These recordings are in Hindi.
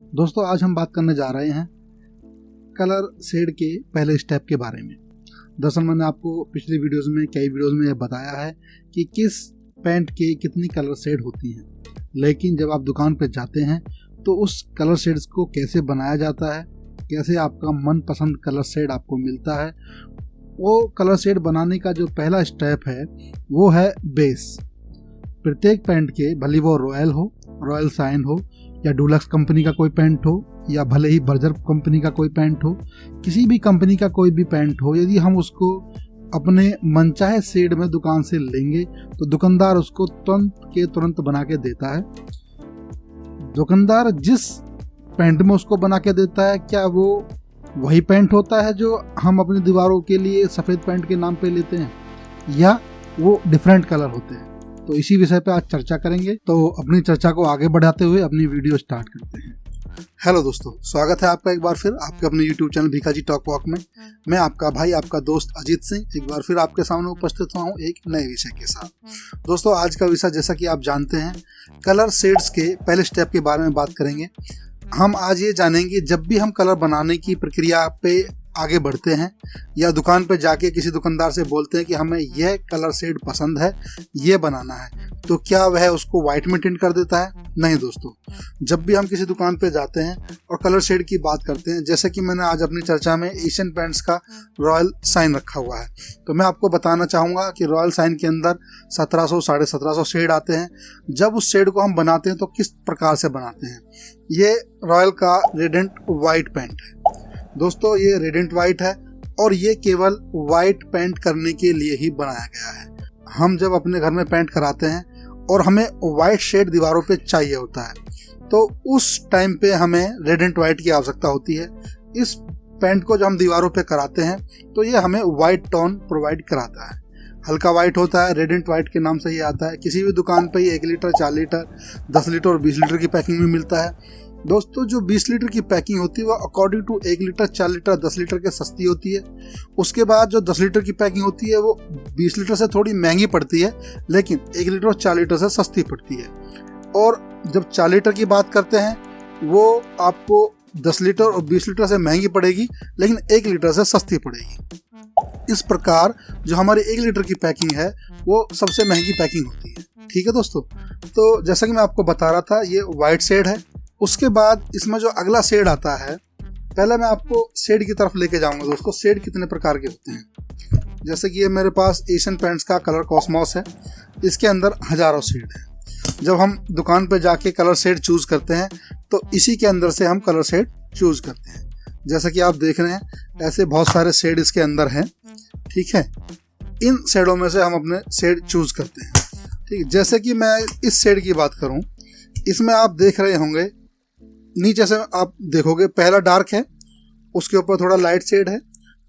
दोस्तों आज हम बात करने जा रहे हैं कलर शेड के पहले स्टेप के बारे में। दरअसल मैंने आपको पिछली कई वीडियोस में यह बताया है कि किस पेंट के कितनी कलर शेड होती हैं, लेकिन जब आप दुकान पर जाते हैं तो उस कलर शेड्स को कैसे बनाया जाता है, कैसे आपका मनपसंद कलर शेड आपको मिलता है, वो कलर शेड बनाने का जो पहला स्टेप है वो है बेस। प्रत्येक पेंट के, भले वो रॉयल साइन हो या डुलक्स कंपनी का कोई पेंट हो या भले ही बर्जर कंपनी का कोई पेंट हो, किसी भी कंपनी का कोई भी पेंट हो, यदि हम उसको अपने मनचाहे शेड में दुकान से लेंगे तो दुकानदार उसको तुरंत बना के देता है। दुकानदार जिस पेंट में उसको बना के देता है, क्या वो वही पेंट होता है जो हम अपनी दीवारों के लिए सफ़ेद पेंट के नाम पे लेते हैं, या वो डिफरेंट कलर होते हैं? तो इसी विषय पे आज चर्चा करेंगे। तो अपनी चर्चा को आगे बढ़ाते हुए अपनी वीडियो स्टार्ट करते हैं। हेलो दोस्तों, स्वागत है आपका एक बार फिर आपके अपने YouTube channel Bhikaiji talk walk में। मैं आपका भाई, आपका दोस्त अजीत सिंह एक बार फिर आपके सामने उपस्थित हुआ हूँ एक नए विषय के साथ। दोस्तों आज का विषय, जैसा कि आप जानते हैं, कलर शेड्स के पहले स्टेप के बारे में बात करेंगे। हम आज ये जानेंगे, जब भी हम कलर बनाने की प्रक्रिया पे आगे बढ़ते हैं या दुकान पे जाके किसी दुकानदार से बोलते हैं कि हमें यह कलर शेड पसंद है, ये बनाना है, तो क्या वह उसको वाइट में टिंट कर देता है? नहीं दोस्तों, जब भी हम किसी दुकान पे जाते हैं और कलर शेड की बात करते हैं, जैसे कि मैंने आज अपनी चर्चा में एशियन पेंट्स का रॉयल साइन रखा हुआ है, तो मैं आपको बताना चाहूँगा कि रॉयल साइन के अंदर 1700 1750 शेड आते हैं। जब उस शेड को हम बनाते हैं तो किस प्रकार से बनाते हैं? ये रॉयल का रेडिएंट वाइट पेंट है दोस्तों, ये रेडिएंट वाइट है और ये केवल वाइट पेंट करने के लिए ही बनाया गया है। हम जब अपने घर में पेंट कराते हैं और हमें वाइट शेड दीवारों पे चाहिए होता है, तो उस टाइम पे हमें रेडिएंट वाइट की आवश्यकता होती है। इस पेंट को जब हम दीवारों पे कराते हैं तो ये हमें वाइट टोन प्रोवाइड कराता है। हल्का वाइट होता है, रेडिएंट वाइट के नाम से ही आता है। किसी भी दुकान पे ही 1 लीटर, 4 लीटर, 10 लीटर और 20 लीटर की पैकिंग में मिलता है। दोस्तों जो 20 लीटर की पैकिंग होती है वो according to 1 litre, 4 litre, 10 litre के सस्ती होती है। उसके बाद जो 10 लीटर की पैकिंग होती है वो 20 लीटर से थोड़ी महंगी पड़ती है, लेकिन 1 लीटर और 4 लीटर से सस्ती पड़ती है। और जब 4 लीटर की बात करते हैं वो आपको 10 लीटर और 20 लीटर से महंगी पड़ेगी, लेकिन 1 लीटर से सस्ती पड़ेगी। इस प्रकार जो हमारी 1 लीटर की पैकिंग है वो सबसे महंगी पैकिंग होती है। ठीक है दोस्तों, तो जैसा कि मैं आपको बता रहा था, ये वाइट शेड है। उसके बाद इसमें जो अगला शेड आता है, पहले मैं आपको शेड की तरफ लेके जाऊंगा। दोस्तों शेड कितने प्रकार के होते हैं, जैसे कि ये मेरे पास एशियन पेंट्स का कलर कॉस्मोस है, इसके अंदर हजारों शेड हैं। जब हम दुकान पे जाके कलर शेड चूज करते हैं तो इसी के अंदर से हम कलर शेड चूज करते हैं। जैसा कि आप देख रहे हैं, ऐसे बहुत सारे शेड इसके अंदर हैं। ठीक है, इन शेडों में से हम अपने शेड चूज करते हैं। ठीक, जैसे कि मैं इस शेड की बात करूं, इसमें आप देख रहे होंगे, नीचे से आप देखोगे पहला डार्क है, उसके ऊपर थोड़ा लाइट शेड है,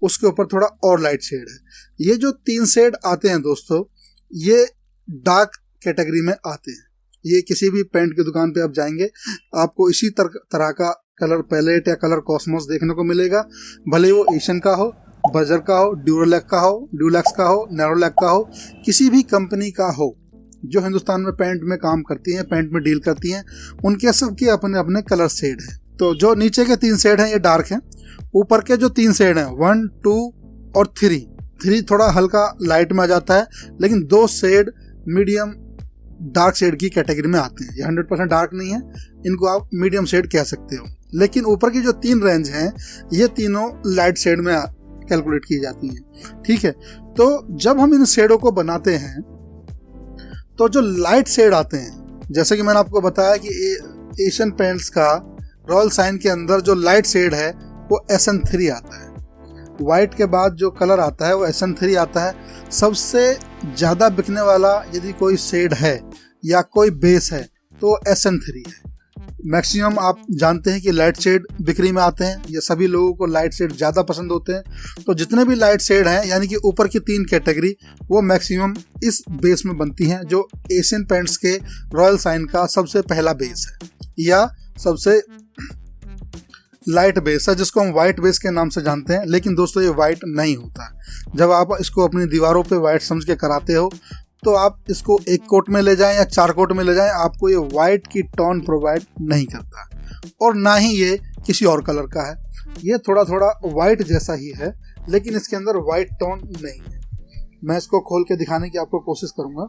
उसके ऊपर थोड़ा और लाइट शेड है। ये जो 3 शेड आते हैं दोस्तों, ये डार्क कैटेगरी में आते हैं। ये किसी भी पेंट की दुकान पे आप जाएंगे, आपको इसी तरह का कलर पैलेट या कलर कॉस्मोस देखने को मिलेगा। भले वो एशियन का हो, बर्जर का हो, ड्यूलक्स का हो, नेरोलैक का हो, किसी भी कंपनी का हो जो हिंदुस्तान में पेंट में काम करती हैं, पेंट में डील करती हैं, उनके सबके अपने अपने कलर शेड हैं। तो जो नीचे के 3 शेड हैं ये डार्क हैं, ऊपर के जो 3 शेड हैं 1, 2 और 3 थोड़ा हल्का लाइट में आ जाता है, लेकिन 2 शेड मीडियम डार्क शेड की कैटेगरी में आते हैं। ये 100% डार्क नहीं है, इनको आप मीडियम शेड कह सकते हो। लेकिन ऊपर की जो 3 रेंज हैं ये तीनों लाइट शेड में कैलकुलेट की जाती हैं। ठीक है, तो जब हम इन शेडों को बनाते हैं तो जो लाइट शेड आते हैं, जैसे कि मैंने आपको बताया कि एशियन पेंट्स का रॉयल साइन के अंदर जो लाइट शेड है वो SN3 आता है। वाइट के बाद जो कलर आता है वो SN3 आता है। सबसे ज़्यादा बिकने वाला यदि कोई शेड है या कोई बेस है तो SN3 है। मैक्सिमम आप जानते हैं कि लाइट शेड बिक्री में आते हैं, ये सभी लोगों को लाइट शेड ज़्यादा पसंद होते हैं। तो जितने भी लाइट शेड हैं, यानी कि ऊपर की 3 कैटेगरी, वो मैक्सिमम इस बेस में बनती हैं, जो एशियन पेंट्स के रॉयल साइन का सबसे पहला बेस है या सबसे लाइट बेस है, जिसको हम वाइट बेस के नाम से जानते हैं। लेकिन दोस्तों ये वाइट नहीं होता। जब आप इसको अपनी दीवारों पे वाइट समझ के कराते हो तो आप इसको 1 कोट में ले जाएं या 4 कोट में ले जाएं, आपको ये वाइट की टोन प्रोवाइड नहीं करता। और ना ही ये किसी और कलर का है। ये थोड़ा थोड़ा वाइट जैसा ही है, लेकिन इसके अंदर वाइट टोन नहीं है। मैं इसको खोल के दिखाने की आपको कोशिश करूंगा।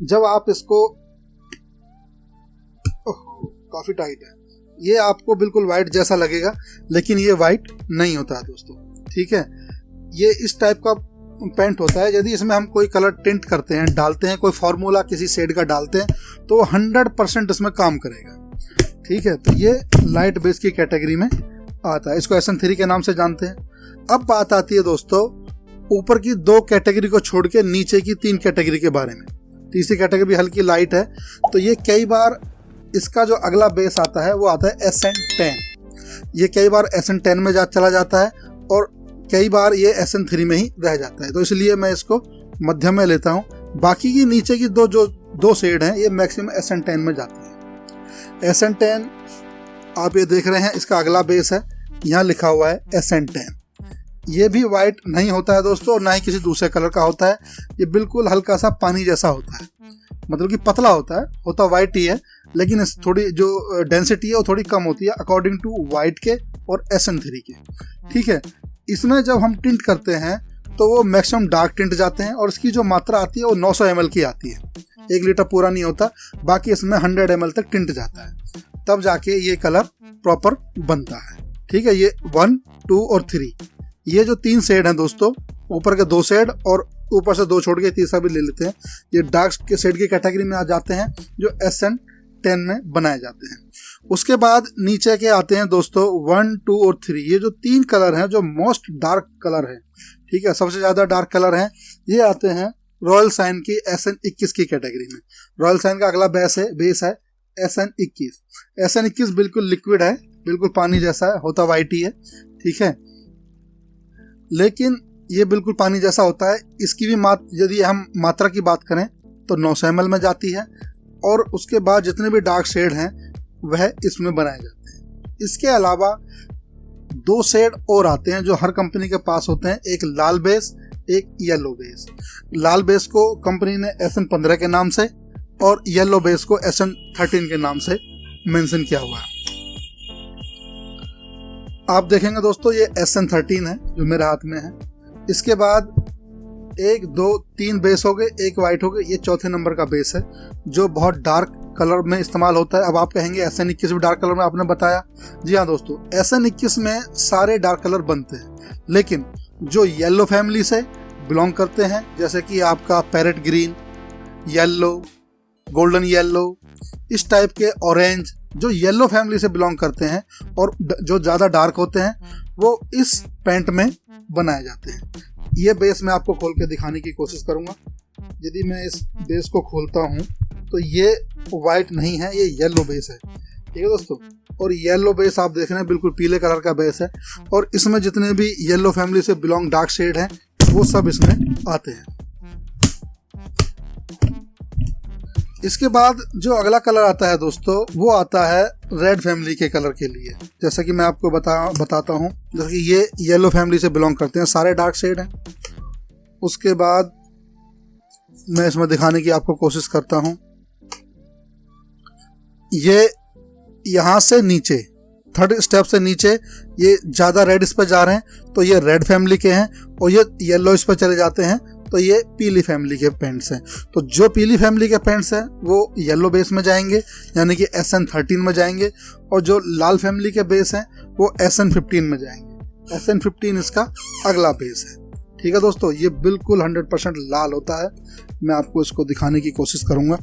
जब आप इसको, काफी टाइट है, ये आपको बिल्कुल वाइट जैसा लगेगा, लेकिन ये वाइट नहीं होता है दोस्तों, ठीक है। ये इस टाइप का पेंट होता है। यदि इसमें हम कोई कलर टिंट करते हैं, डालते हैं, कोई फॉर्मूला किसी शेड का डालते हैं, तो 100% इसमें काम करेगा, ठीक है। तो ये लाइट बेस की कैटेगरी में आता है। इसको SN3 के नाम से जानते हैं। अब बात आती है दोस्तों ऊपर की 2 कैटेगरी को छोड़ के नीचे की 3 कैटेगरी के बारे में। तीसरी कैटेगरी हल्की लाइट है, तो ये कई बार इसका जो अगला बेस आता है वो आता है SN10। ये कई बार SN10 में चला जाता है और कई बार ये SN3 में ही रह जाता है, तो इसलिए मैं इसको मध्यम में लेता हूँ। बाकी की नीचे की दो शेड हैं, ये मैक्सिमम SN10 में जाती है। SN10 आप ये देख रहे हैं, इसका अगला बेस है, यहाँ लिखा हुआ है SN10। ये भी वाइट नहीं होता है दोस्तों, और ना ही किसी दूसरे कलर का होता है। ये बिल्कुल हल्का सा पानी जैसा होता है, मतलब कि पतला होता वाइट ही है, लेकिन थोड़ी जो डेंसिटी है वो थोड़ी कम होती है अकॉर्डिंग टू वाइट के और SN3 के, ठीक है। इसमें जब हम टिंट करते हैं तो वो मैक्सिमम डार्क टिंट जाते हैं, और इसकी जो मात्रा आती है वो 900 ml की आती है। 1 लीटर पूरा नहीं होता, बाकी इसमें 100 ml तक टिंट जाता है, तब जाके ये कलर प्रॉपर बनता है, ठीक है। ये 1, 2 और 3, ये जो 3 शेड हैं दोस्तों, ऊपर के 2 शेड और ऊपर से 2 छोड़ के तीसरा भी ले लेते हैं, ये डार्क के शेड की कैटेगरी में आ जाते हैं, जो SN10 में बनाए जाते हैं। उसके बाद नीचे के आते हैं दोस्तों 1, 2 और 3। ये जो 3 कलर हैं जो मोस्ट डार्क कलर है, ठीक है, सबसे ज्यादा डार्क कलर हैं, ये आते हैं रॉयल साइन की SN21 की कैटेगरी में। रॉयल साइन का अगला बेस है SN21। SN21 बिल्कुल लिक्विड है, बिल्कुल पानी जैसा है, होता वाइट ही है, ठीक है, लेकिन ये बिल्कुल पानी जैसा होता है। इसकी भी यदि हम मात्रा की बात करें तो 900 ml में जाती है, और उसके बाद जितने भी डार्क शेड हैं वह इसमें बनाए जाते हैं। इसके अलावा 2 शेड और आते हैं जो हर कंपनी के पास होते हैं, एक लाल बेस, एक येलो बेस। लाल बेस को कंपनी ने SN15 के नाम से और येलो बेस को SN13 के नाम से मेंशन किया हुआ है। आप देखेंगे दोस्तों ये SN13 है जो मेरे हाथ में है। इसके बाद 1, 2, 3 बेस हो गए, एक वाइट हो गए, ये चौथे नंबर का बेस है जो बहुत डार्क कलर में इस्तेमाल होता है। अब आप कहेंगे SN21 भी डार्क कलर में आपने बताया। जी हाँ दोस्तों, SN21 में सारे डार्क कलर बनते हैं, लेकिन जो येलो फैमिली से बिलोंग करते हैं, जैसे कि आपका parrot green, yellow, golden yellow, इस टाइप के ऑरेंज, जो येलो फैमिली से बिलोंग करते हैं और जो ज़्यादा डार्क होते हैं, वो इस पेंट में बनाए जाते हैं। ये बेस मैं आपको खोल के दिखाने की कोशिश करूंगा। यदि मैं इस बेस को खोलता हूं तो ये वाइट नहीं है, ये येलो बेस है, ठीक है दोस्तों। और येलो बेस आप देख रहे हैं बिल्कुल पीले कलर का बेस है, और इसमें जितने भी येलो फैमिली से बिलोंग डार्क शेड हैं वो सब इसमें आते हैं। इसके बाद जो अगला कलर आता है दोस्तों, वो आता है रेड फैमिली के कलर के लिए। जैसा कि मैं आपको बताता हूँ, जैसे कि ये येलो फैमिली से बिलोंग करते हैं, सारे डार्क शेड हैं। उसके बाद मैं इसमें दिखाने की आपको कोशिश करता हूँ, ये यहाँ से नीचे 3rd स्टेप से नीचे ये ज़्यादा रेड इस पर जा रहे हैं, तो ये रेड फैमिली के हैं, और ये येलो इस पर चले जाते हैं तो ये पीली फैमिली के पेंट्स हैं। तो जो पीली फैमिली के पेंट्स हैं वो येलो बेस में जाएंगे, यानी कि SN13 में जाएंगे, और जो लाल फैमिली के बेस हैं वो SN15 में जाएंगे। SN15 इसका अगला बेस है, ठीक है दोस्तों। ये बिल्कुल 100% लाल होता है। मैं आपको इसको दिखाने की कोशिश करूंगा।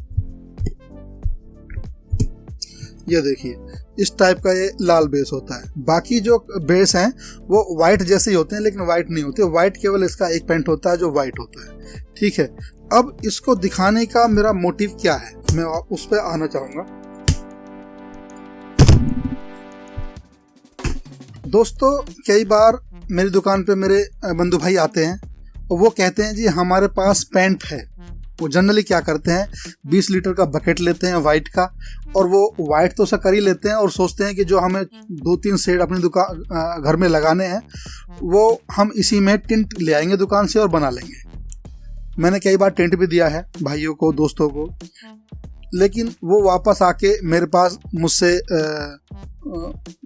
ये देखिए, इस टाइप का ये लाल बेस होता है। बाकी जो बेस हैं वो वाइट जैसे ही होते हैं, लेकिन वाइट नहीं होते। वाइट केवल इसका एक पेंट होता है जो वाइट होता है, ठीक है। अब इसको दिखाने का मेरा मोटिव क्या है, मैं उस पर आना चाहूंगा। दोस्तों, कई बार मेरी दुकान पे मेरे बंधु भाई आते हैं और वो कहते हैं जी हमारे पास पेंट है। वो जनरली क्या करते हैं, 20 लीटर का बकेट लेते हैं वाइट का, और वो वाइट तो कर ही लेते हैं और सोचते हैं कि जो हमें 2-3 शेड अपनी दुकान घर में लगाने हैं वो हम इसी में टिंट ले आएंगे दुकान से और बना लेंगे। मैंने कई बार टिंट भी दिया है भाइयों को, दोस्तों को, लेकिन वो वापस आके मेरे पास मुझसे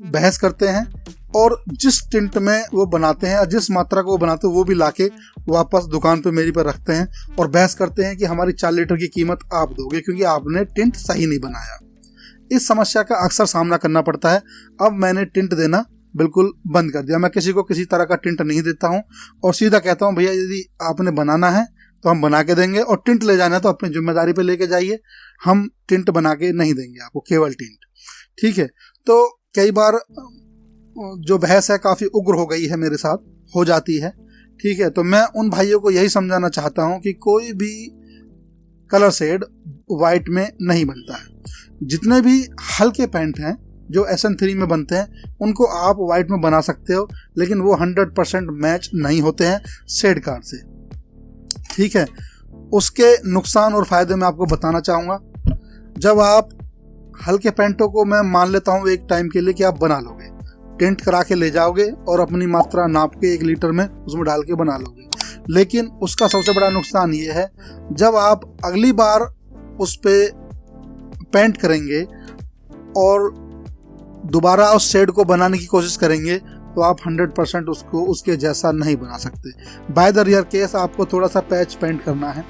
बहस करते हैं और जिस टिंट में वो बनाते हैं, जिस मात्रा को वो बनाते हैं, वो भी लाके वापस दुकान पे मेरी पर रखते हैं और बहस करते हैं कि हमारी 4 लीटर की कीमत आप दोगे क्योंकि आपने टिंट सही नहीं बनाया। इस समस्या का अक्सर सामना करना पड़ता है। अब मैंने टिंट देना बिल्कुल बंद कर दिया। मैं किसी को किसी तरह का टिंट नहीं देता हूँ और सीधा कहता हूँ भैया यदि आपने बनाना है तो हम बना के देंगे और टिंट ले जाना है तो अपनी जिम्मेदारी पे लेके जाइए, हम टिंट बना के नहीं देंगे आपको, केवल टिंट। ठीक है, तो कई बार जो बहस है काफ़ी उग्र हो गई है, मेरे साथ हो जाती है। ठीक है, तो मैं उन भाइयों को यही समझाना चाहता हूँ कि कोई भी कलर शेड वाइट में नहीं बनता है। जितने भी हल्के पेंट हैं जो SN3 में बनते हैं उनको आप वाइट में बना सकते हो, लेकिन वो 100% मैच नहीं होते हैं शेड कार्ड से। ठीक है, उसके नुकसान और फायदे मैं आपको बताना चाहूँगा। जब आप हल्के पेंटों को, मैं मान लेता हूँ एक टाइम के लिए कि आप बना लोगे, टेंट करा के ले जाओगे और अपनी मात्रा नाप के 1 लीटर में उसमें डाल के बना लोगे, लेकिन उसका सबसे बड़ा नुकसान ये है जब आप अगली बार उस पे पेंट करेंगे और दोबारा उस शेड को बनाने की कोशिश करेंगे तो आप 100% उसको उसके जैसा नहीं बना सकते। बाय द रेयर केस आपको थोड़ा सा पैच पेंट करना है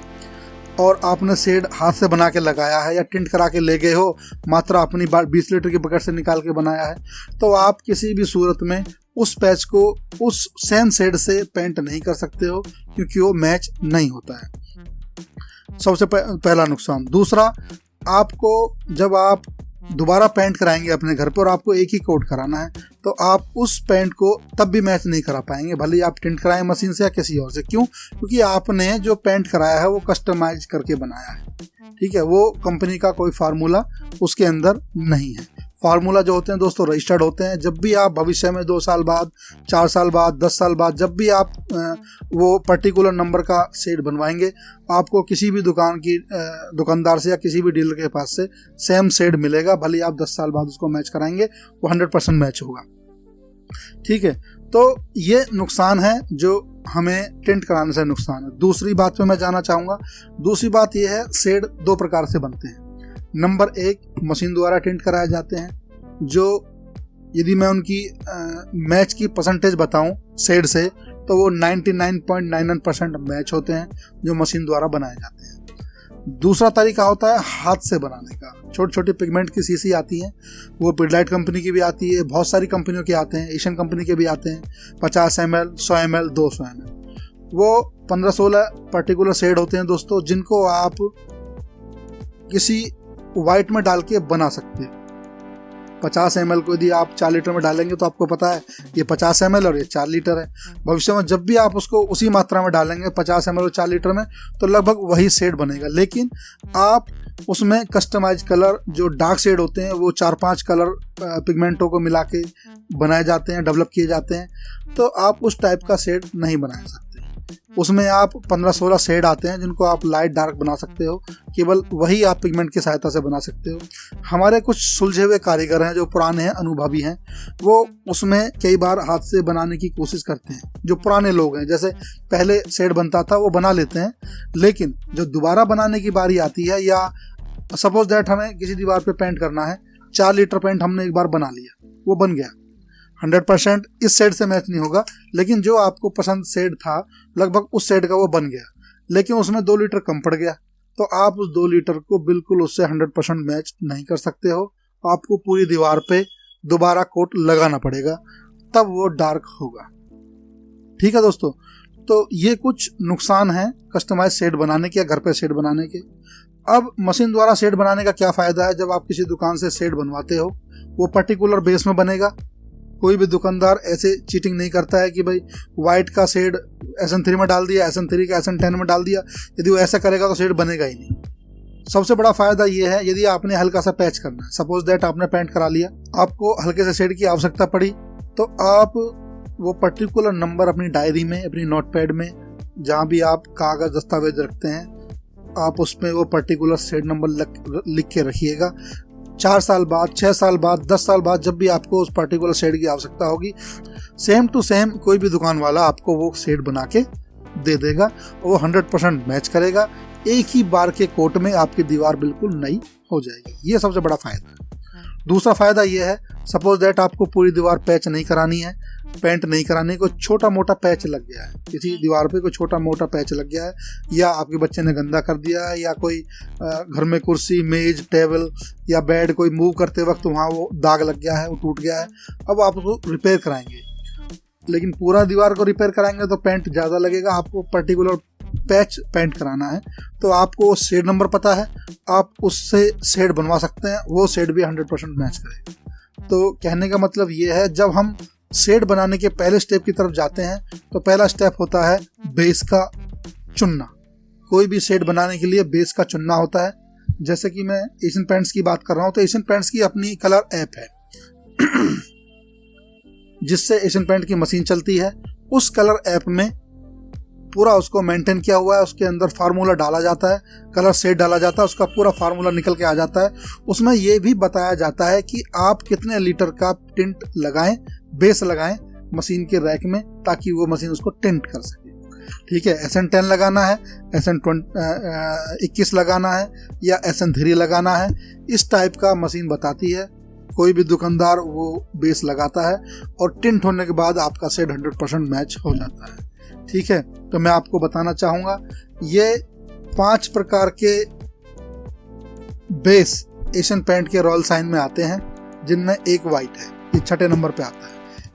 और आपने शेड हाथ से बना के लगाया है या टिंट करा के ले गए हो, मात्रा अपनी 20 लीटर की बकेट से निकाल के बनाया है, तो आप किसी भी सूरत में उस पैच को उस सेम शेड से पेंट नहीं कर सकते हो क्योंकि वो मैच नहीं होता है। सबसे पहला नुकसान। दूसरा, आपको जब आप दोबारा पेंट कराएंगे अपने घर पर और आपको एक ही कोट कराना है तो आप उस पेंट को तब भी मैच नहीं करा पाएंगे, भले ही आप टिंट कराएं मशीन से या किसी और से। क्यों? क्योंकि आपने जो पेंट कराया है वो कस्टमाइज करके बनाया है। ठीक है, वो कंपनी का कोई फार्मूला उसके अंदर नहीं है। फार्मूला जो होते हैं दोस्तों रजिस्टर्ड होते हैं। जब भी आप भविष्य में 2 साल बाद, 4 साल बाद, 10 साल बाद जब भी आप वो पर्टिकुलर नंबर का शेड बनवाएंगे, आपको किसी भी दुकानदार से या किसी भी डीलर के पास से सेम शेड मिलेगा। भले आप 10 साल बाद उसको मैच कराएंगे, वो 100% मैच होगा। ठीक है, तो ये नुकसान है जो हमें टिंट कराने से नुकसान है। दूसरी बात पे मैं जाना चाहूँगा। दूसरी बात यह है, शेड 2 प्रकार से बनते हैं। नंबर 1, मशीन द्वारा टिंट कराए जाते हैं, जो यदि मैं उनकी मैच की परसेंटेज बताऊं शेड से तो वो 99.99% मैच होते हैं जो मशीन द्वारा बनाए जाते हैं। दूसरा तरीका होता है हाथ से बनाने का। छोटी छोटी पिगमेंट की शीशी आती हैं, वो पिडलाइट कंपनी की भी आती है, बहुत सारी कंपनियों की आते हैं, एशियन कंपनी के भी आते हैं, 50 ml, 100 ml, 200 ml। वो 15-16 पर्टिकुलर शेड होते हैं दोस्तों, जिनको आप किसी वाइट में डाल के बना सकते हैं। 50 ml को यदि आप 4 लीटर में डालेंगे तो आपको पता है ये 50 ml और ये 4 लीटर है। भविष्य में जब भी आप उसको उसी मात्रा में डालेंगे 50 ml और 4 लीटर में, तो लगभग वही शेड बनेगा। लेकिन आप उसमें कस्टमाइज कलर, जो डार्क शेड होते हैं, वो 4-5 कलर पिगमेंटों को मिला के बनाए जाते हैं, डेवलप किए जाते हैं, तो आप उस टाइप का शेड नहीं बना सकते। उसमें आप 15-16 शेड आते हैं जिनको आप लाइट डार्क बना सकते हो, केवल वही आप पिगमेंट की सहायता से बना सकते हो। हमारे कुछ सुलझे हुए कारीगर हैं जो पुराने हैं, अनुभवी हैं, वो उसमें कई बार हाथ से बनाने की कोशिश करते हैं। जो पुराने लोग हैं, जैसे पहले शेड बनता था वो बना लेते हैं, लेकिन जो दोबारा बनाने की बारी आती है, या सपोज दैट हमें किसी दीवार पे पेंट करना है, 4 लीटर पेंट हमने एक बार बना लिया, वो बन गया, 100% इस शेड से मैच नहीं होगा, लेकिन जो आपको पसंद शेड था लगभग उस शेड का वो बन गया, लेकिन उसमें 2 लीटर कम पड़ गया, तो आप उस 2 लीटर को बिल्कुल उससे 100% मैच नहीं कर सकते हो। आपको पूरी दीवार पे दोबारा कोट लगाना पड़ेगा, तब वो डार्क होगा। ठीक है दोस्तों, तो ये कुछ नुकसान हैं कस्टमाइज शेड बनाने के या घर पे शेड बनाने के। अब मशीन द्वारा शेड बनाने का क्या फ़ायदा है? जब आप किसी दुकान से शेड बनवाते हो, वो पर्टिकुलर बेस में बनेगा। कोई भी दुकानदार ऐसे चीटिंग नहीं करता है कि भाई वाइट का शेड SN3 में डाल दिया, SN3 का SN10 में डाल दिया। यदि वो ऐसा करेगा तो शेड बनेगा ही नहीं। सबसे बड़ा फ़ायदा ये है, यदि आपने हल्का सा पैच करना है, सपोज दैट आपने पेंट करा लिया, आपको हल्के से शेड की आवश्यकता पड़ी, तो आप वो पर्टिकुलर नंबर अपनी डायरी में, अपनी नोटपैड में, जहाँ भी आप कागज़ दस्तावेज रखते हैं, आप उसमें वो पर्टिकुलर शेड नंबर लिख के रखिएगा। 4 साल बाद, 6 साल बाद, 10 साल बाद जब भी आपको उस पर्टिकुलर शेड की आवश्यकता होगी, सेम टू सेम कोई भी दुकान वाला आपको वो शेड बना के दे देगा, वो 100% मैच करेगा। एक ही बार के कोट में आपकी दीवार बिल्कुल नई हो जाएगी। ये सबसे बड़ा फ़ायदा है। दूसरा फ़ायदा ये है, सपोज दैट आपको पूरी दीवार पैच नहीं करानी है, पेंट नहीं करानी, कोई छोटा मोटा पैच लग गया है, किसी दीवार पे कोई छोटा मोटा पैच लग गया है, या आपके बच्चे ने गंदा कर दिया है, या कोई घर में कुर्सी, मेज, टेबल या बेड कोई मूव करते वक्त वहाँ वो दाग लग गया है, वो टूट गया है, अब आप उसको रिपेयर कराएंगे। लेकिन पूरा दीवार को रिपेयर कराएंगे तो पेंट ज़्यादा लगेगा, आपको पर्टिकुलर पैच पेंट कराना है तो आपको शेड नंबर पता है, आप उससे शेड बनवा सकते हैं, वो शेड भी 100% मैच करेगा। तो कहने का मतलब ये है, जब हम शेड बनाने के पहले स्टेप की तरफ जाते हैं तो पहला स्टेप होता है बेस का चुनना। कोई भी शेड बनाने के लिए बेस का चुनना होता है। जैसे कि मैं एशियन पेंट्स की बात कर रहा हूँ तो एशियन पेंट्स की अपनी कलर ऐप है जिससे एशियन पेंट की मशीन चलती है। उस कलर ऐप में पूरा उसको मेंटेन किया हुआ है, उसके अंदर फार्मूला डाला जाता है, कलर शेड डाला जाता है, उसका पूरा फार्मूला निकल के आ जाता है। उसमें ये भी बताया जाता है कि आप कितने लीटर का टिंट लगाएं, बेस लगाएं मशीन के रैक में, ताकि वो मशीन उसको टिंट कर सके। ठीक है, SN10 लगाना है, SN21 लगाना है या SN3 लगाना है, इस टाइप का मशीन बताती है। कोई भी दुकानदार वो बेस लगाता है और टिंट होने के बाद आपका शेड 100% मैच हो जाता है। ठीक है, तो मैं आपको बताना चाहूँगा, ये 5 प्रकार के बेस एशियन पेंट के रॉयल साइन में आते हैं, जिनमें एक वाइट है, ये 6ठे नंबर पे आता है।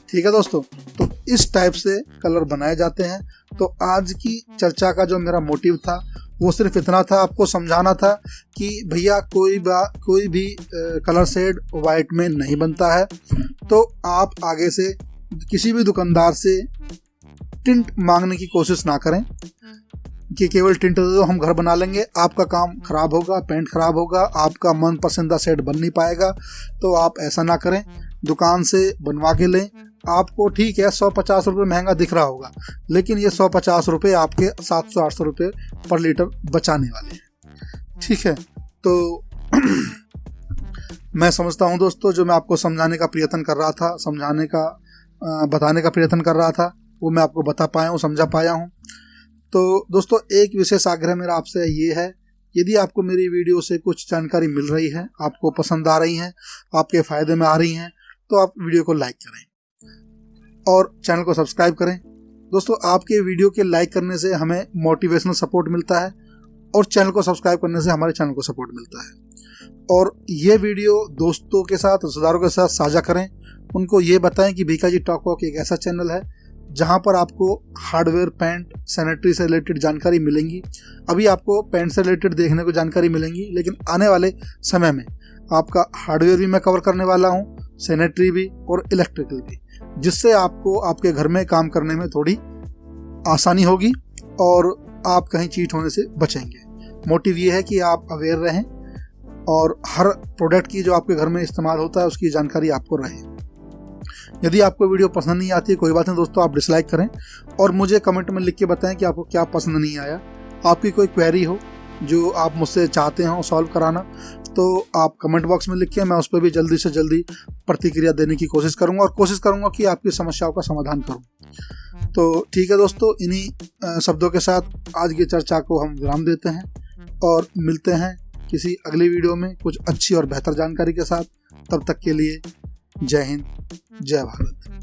ठीक है दोस्तों, तो इस टाइप से कलर बनाए जाते हैं। तो आज की चर्चा का जो मेरा मोटिव था वो सिर्फ इतना था, आपको समझाना था कि भैया कोई भी कलर शेड वाइट में नहीं बनता है। तो आप आगे से किसी भी दुकानदार से टिंट मांगने की कोशिश ना करें कि केवल टिंट दे दो, हम घर बना लेंगे। आपका काम खराब होगा, पेंट खराब होगा, आपका मन पसंदीदा शेड बन नहीं पाएगा। तो आप ऐसा ना करें, दुकान से बनवा के लें। आपको ठीक है 150 रुपये महंगा दिख रहा होगा, लेकिन ये 150 रुपये आपके 700-800 रुपये पर लीटर बचाने वाले हैं। ठीक है, तो मैं समझता हूँ दोस्तों, जो मैं आपको समझाने का प्रयत्न कर रहा था, बताने का प्रयत्न कर रहा था, वो मैं आपको बता पाया हूँ, समझा पाया हूँ। तो दोस्तों, एक विशेष आग्रह मेरा आपसे ये है, यदि आपको मेरी वीडियो से कुछ जानकारी मिल रही है, आपको पसंद आ रही हैं, आपके फ़ायदे में आ रही हैं, तो आप वीडियो को लाइक करें और चैनल को सब्सक्राइब करें। दोस्तों, आपके वीडियो के लाइक करने से हमें मोटिवेशनल सपोर्ट मिलता है और चैनल को सब्सक्राइब करने से हमारे चैनल को सपोर्ट मिलता है। और ये वीडियो दोस्तों के साथ, रिश्तेदारों के साथ साझा करें। उनको ये बताएं कि भीखाजी टॉक वॉक एक ऐसा चैनल है जहाँ पर आपको हार्डवेयर, पेंट, सैनिटरी से रिलेटेड जानकारी मिलेंगी। अभी आपको पेंट से रिलेटेड देखने को जानकारी मिलेंगी, लेकिन आने वाले समय में आपका हार्डवेयर भी मैं कवर करने वाला हूँ, सैनिटरी भी और इलेक्ट्रिकल भी, जिससे आपको आपके घर में काम करने में थोड़ी आसानी होगी और आप कहीं चीट होने से बचेंगे। मोटिव ये है कि आप अवेयर रहें और हर प्रोडक्ट की जो आपके घर में इस्तेमाल होता है उसकी जानकारी आपको रहे। यदि आपको वीडियो पसंद नहीं आती है, कोई बात नहीं दोस्तों, आप डिसलाइक करें और मुझे कमेंट में लिख के बताएं कि आपको क्या पसंद नहीं आया। आपकी कोई क्वेरी हो जो आप मुझसे चाहते हो सॉल्व कराना, तो आप कमेंट बॉक्स में लिखिए, मैं उस पर भी जल्दी से जल्दी प्रतिक्रिया देने की कोशिश करूंगा और कोशिश करूंगा कि आपकी समस्याओं का समाधान करूं। तो ठीक है दोस्तों, इन्हीं शब्दों के साथ आज की चर्चा को हम विराम देते हैं और मिलते हैं किसी अगली वीडियो में कुछ अच्छी और बेहतर जानकारी के साथ। तब तक के लिए जय हिंद, जय भारत।